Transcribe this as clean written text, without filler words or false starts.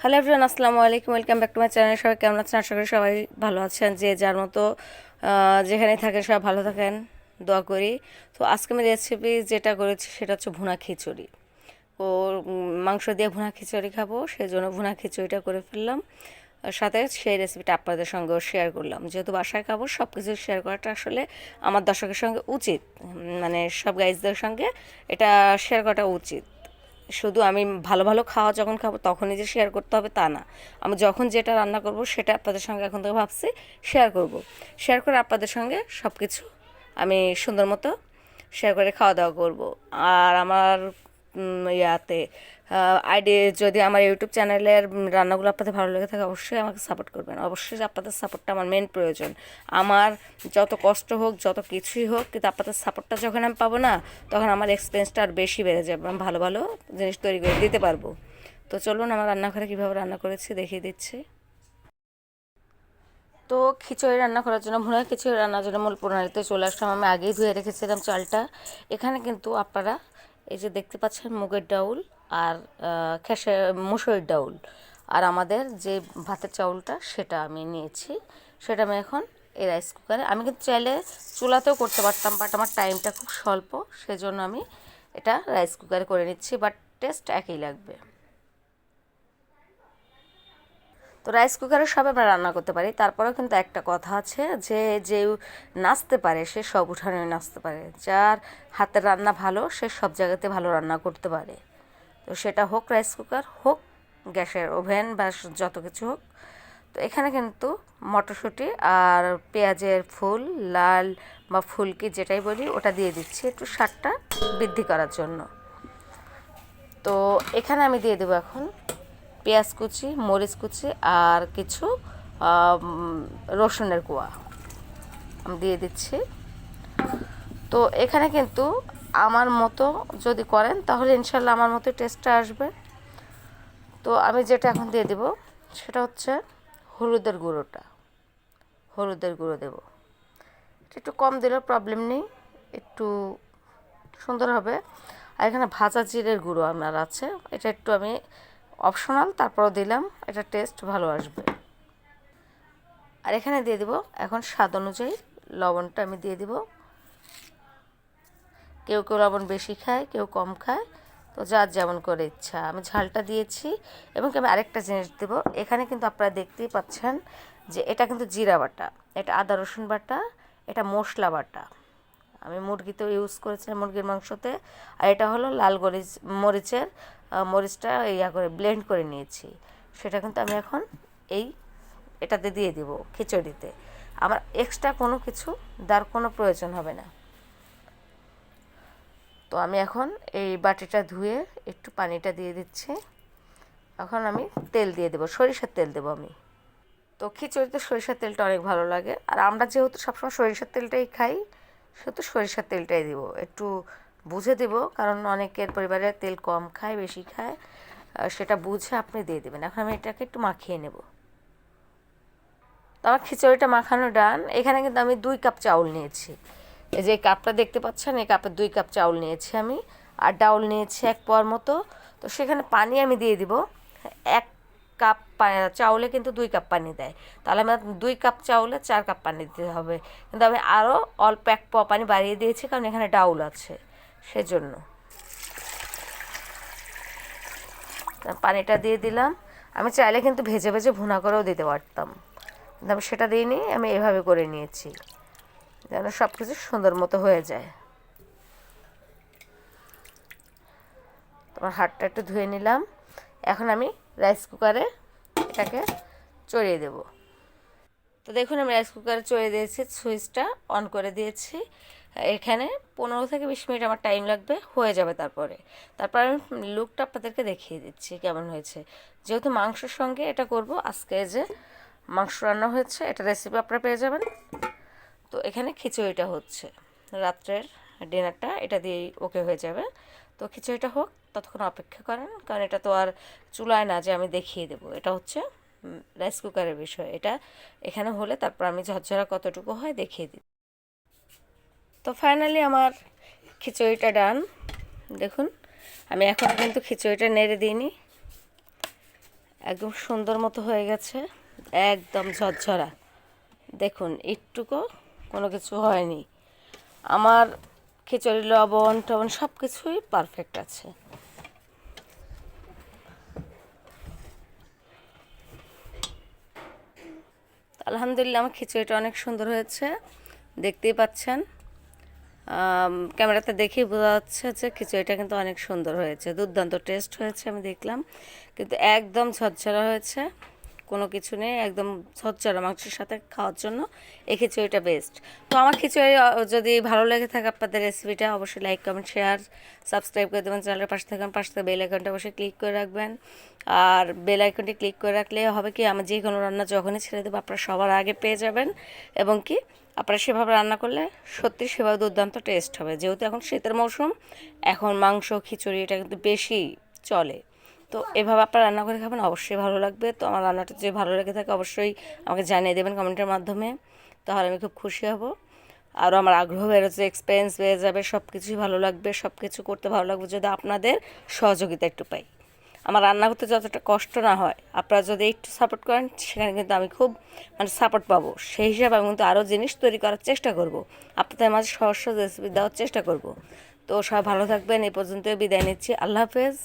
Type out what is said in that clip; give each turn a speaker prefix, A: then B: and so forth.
A: Hello everyone, আসসালামু আলাইকুম। Welcome back to my channel. সবাই কেমন আছেন? আশা করি সবাই ভালো আছেন। যে যার মতো যেখানে থাকেন সবাই ভালো থাকেন, দোয়া করি। তো আজকে আমি রেসিপি যেটা করেছি সেটা হচ্ছে ভুনা খিচুড়ি। ও মাংস দিয়ে ভুনা খিচুড়ি খাবো, সেই জন্য ভুনা খিচুড়িটা করে ফেললাম। সাথে সেই রেসিপিটা আপনাদের সঙ্গেও শেয়ার করলাম। যেহেতু বাসায় খাবো, সব কিছু শেয়ার করাটা আসলে আমার দর্শকের সঙ্গে উচিত, মানে সব গাইজদের সঙ্গে এটা শেয়ার করাটা উচিত। শুধু আমি ভালো ভালো খাওয়া যখন খাবো তখনই যে শেয়ার করতে হবে তা না। আমি যখন যেটা রান্না করব সেটা আপনাদের সঙ্গে এখন থেকে ভাবছি শেয়ার করব। শেয়ার করে আপনাদের সঙ্গে সব কিছু আমি সুন্দর মতো শেয়ার করে খাওয়া দাওয়া করব। আর আমার ইয়াতে আইডি, যদি আমার ইউটিউব চ্যানেলের রান্নাগুলো আপনাদের ভালো লেগে থাকে অবশ্যই আমাকে সাপোর্ট করবেন। অবশ্যই আপনাদের সাপোর্টটা আমার মেন প্রয়োজন। আমার যত কষ্ট হোক, যত কিছুই হোক, কিন্তু আপনাদের সাপোর্টটা যখন আমি পাবো না, তখন আমার এক্সপেন্সটা আর বেশি বেড়ে যাবে। আমি ভালো ভালো জিনিস তৈরি করে দিতে পারবো। তো চলুন আমার রান্নাঘরে কীভাবে রান্না করেছি দেখিয়ে দিচ্ছি। তো খিচুড়ি রান্না করার জন্য, ভুনা খিচুড়ি রান্নার জন্য মূল প্রণালীতে চলে আসলাম। আমি আগেই ধুয়ে রেখেছিলাম চালটা। এখানে কিন্তু আপনারা এই যে দেখতে পাচ্ছেন মুগের ডাউল আর মুসুরির ডাউল, আর আমাদের যে ভাতের চাউলটা সেটা আমি নিয়েছি। সেটা আমি এখন এই রাইস কুকারে, আমি কিন্তু চাইলে চুলাতেও করতে পারতাম, বাট আমার টাইমটা খুব স্বল্প, সেজন্য আমি এটা রাইস কুকারে করে নিচ্ছি, বাট টেস্ট একই লাগবে। তো রাইস কুকারে সব আমরা রান্না করতে পারি, তারপরেও কিন্তু একটা কথা আছে যে যে নাচতে পারে সে সব উঠানে নাচতে পারে। যার হাতের রান্না ভালো সে সব জায়গাতে ভালো রান্না করতে পারে। তো সেটা হোক রাইস কুকার, হোক গ্যাসের ওভেন, বা যত কিছু হোক। তো এখানে কিন্তু মটরশুঁটি আর পেঁয়াজের ফুল, লাল বা ফুলকি যেটাই বলি, ওটা দিয়ে দিচ্ছি একটু স্বাদটা বৃদ্ধি করার জন্য। তো এখানে আমি দিয়ে দেবো এখন পেঁয়াজ কুচি, মরিচ কুচি আর কিছু রসুনের কোয়া আমি দিয়ে দিচ্ছি। তো এখানে কিন্তু আমার মতো যদি করেন তাহলে ইনশাল্লাহ আমার মতো টেস্টটা আসবে। তো আমি যেটা এখন দিয়ে দেব সেটা হচ্ছে হলুদের গুঁড়ো দেব। একটু কম দিলেও প্রবলেম নেই, একটু সুন্দর হবে। আর এখানে ভাজা জিরের গুঁড়ো আমার আছে, এটা একটু আমি অপশনাল, তারপরও দিলাম, এটা টেস্ট ভালো আসবে। আর এখানে দিয়ে দিব এখন স্বাদ অনুযায়ী লবণটা আমি দিয়ে দিব। কেউ কেউ লবণ বেশি খায়, কেউ কম খায়, তো যার যেমন করে ইচ্ছা। আমি ঝালটা দিয়েছি। এবং আমি আরেকটা জিনিস দেব, এখানে কিন্তু আপনারা দেখতেই পাচ্ছেন যে এটা কিন্তু জিরা বাটা, এটা আদা রসুন বাটা, এটা মশলা বাটা। আমি মুরগিতেও ইউজ করেছিলাম, মুরগির মাংসতে। আর এটা হলো লাল মরিচটা করে ব্লেন্ড করে নিয়েছি। সেটা কিন্তু আমি এখন এটাতে দিয়ে দিব খিচুড়িতে। আমার এক্সট্রা কোনো কিছু দেওয়ার কোনো প্রয়োজন হবে না। তো আমি এখন এই বাটিটা ধুয়ে একটু পানিটা দিয়ে দিচ্ছি। এখন আমি তেল দিয়ে দেবো, সরিষার তেল দেবো আমি। তো খিচুড়িতে সরিষার তেলটা অনেক ভালো লাগে, আর আমরা যেহেতু সবসময় সরিষার তেলটাই খাই, সেহেতু সরিষার তেলটাই দিব। একটু বুঝে দেব, কারণ অনেকের পরিবারে তেল কম খায়, বেশি খায়, সেটা বুঝে আপনি দিয়ে দেবেন। এখন আমি এটাকে একটু মাখিয়ে নেব। তো আমার খিচুড়িটা মাখানো ডান। এখানে কিন্তু আমি 2 কাপ চাউল নিয়েছি। এই যে কাপটা দেখতে পাচ্ছেন, এই কাপে 2 কাপ চাউল নিয়েছি আমি। আর ডাউল নিয়েছি 1 পোয়ার মতো। তো সেখানে পানি আমি দিয়ে দিব 1 কাপ। চাউলে কিন্তু 2 কাপ পানি দেয়, তাহলে আমার 2 কাপ চাউলে 4 কাপ পানি দিতে হবে। কিন্তু আমি আরও অল্প 1 পোয়া পানি বাড়িয়ে দিয়েছি, কারণ এখানে ডাউল আছে, সেজন্য। পানিটা দিয়ে দিলাম। আমি চাইলে কিন্তু ভেজে ভেজে ভুনা করেও দিতে পারতাম, কিন্তু আমি সেটা দিইনি, আমি এভাবে করে নিয়েছি যেন সব কিছু সুন্দর মতো হয়ে যায়। তোমার হাতটা একটু ধুয়ে নিলাম। এখন আমি রাইস কুকারে এটাকে চড়িয়ে দেব। তো দেখুন আমি রাইস কুকারে চড়িয়ে দিয়েছি, সুইচটা অন করে দিয়েছি। এখানে 15 থেকে 20 মিনিট আমার টাইম লাগবে, হয়ে যাবে। তারপর আমি লুকটা আপনাদেরকে দেখিয়ে দিচ্ছি কেমন হয়েছে। যেহেতু মাংসের সঙ্গে এটা করব, আজকে যে মাংস রান্না হয়েছে এটা রেসিপি আপনারা পেয়ে যাবেন। তো এখানে খিচুড়িটা হচ্ছে, রাত্রের ডিনারটা এটা দিয়েই ওকে হয়ে যাবে। তো খিচুড়িটা হোক, ততক্ষণ অপেক্ষা করেন, কারণ এটা তো আর চুলায় না যে আমি দেখিয়ে দেবো। এটা হচ্ছে রাইস কুকারের বিষয়। এটা এখানে হলে তারপর আমি ঝরঝরা কতটুকু হয় দেখিয়ে দিই। তো ফাইনালি আমার খিচুড়িটা ডান। দেখুন আমি এখন কিন্তু খিচুড়িটা নেড়ে দিইনি, একদম সুন্দর মতো হয়ে গেছে, একদম ঝরঝরা। দেখুন একটুকু কোনো কিছু হয়নি। আমার খিচুড়ি লবণ টবণ সব কিছুই পারফেক্ট আছে। আলহামদুলিল্লাহ আমার খিচুড়িটা অনেক সুন্দর হয়েছে, দেখতেই পাচ্ছেন। ক্যামেরাতে দেখেই বোঝা যাচ্ছে যে খিচুড়িটা কিন্তু অনেক সুন্দর হয়েছে, দুর্দান্ত টেস্ট হয়েছে, আমি দেখলাম। কিন্তু একদম ঝরঝরা হয়েছে, কোনো কিছু নেই, একদম ঝরঝরা। মাংসের সাথে খাওয়ার জন্য এই খিচুড়িটা বেস্ট। তো আমার খিচুড়ি যদি ভালো লেগে থাকে আপনাদের রেসিপিটা, অবশ্যই লাইক কমেন্ট শেয়ার সাবস্ক্রাইব করে দেবেন। চ্যানেলের পাশে থাকবেন, পাশে থেকে বেল আইকনটা অবশ্যই ক্লিক করে রাখবেন। আর বেল আইকনটি ক্লিক করে রাখলে হবে কি, আমার যে কোনো রান্না যখনই ছেড়ে দেবো আপনারা সবার আগে পেয়ে যাবেন। এবং কি আপনারা সেভাবে রান্না করলে সত্যি সেভাবে দুর্দান্ত টেস্ট হবে। যেহেতু এখন শীতের মৌসুম, এখন মাংস খিচুড়ি এটা কিন্তু বেশি চলে। তো এভাবে আপনারা রান্না করে খাবেন, অবশ্যই ভালো লাগবে। তো আমার রান্নাটা যদি ভালো লেগে থাকে অবশ্যই আমাকে জানিয়ে দেবেন কমেন্টের মাধ্যমে, তাহলে আমি খুব খুশি হব। আরও আমার আগ্রহ বেড়েছে, এক্সপিরিয়েন্স বেড়ে যাবে, সব কিছুই ভালো লাগবে, সব কিছু করতে ভালো লাগবে যদি আপনাদের সহযোগিতা একটু পাই। আমার রান্না করতে যতটা কষ্ট না হয়, আপনারা যদি একটু সাপোর্ট করেন সেখানে কিন্তু আমি খুব সাপোর্ট পাবো। সেই হিসাবে আমি কিন্তু আরও জিনিস তৈরি করার চেষ্টা করব, আপনাদের মাঝে সহজ সহজ রেসিপি দেওয়ার চেষ্টা করব। তো সবাই ভালো থাকবেন, এই পর্যন্ত বিদায় নিচ্ছি, আল্লাহ হাফেজ।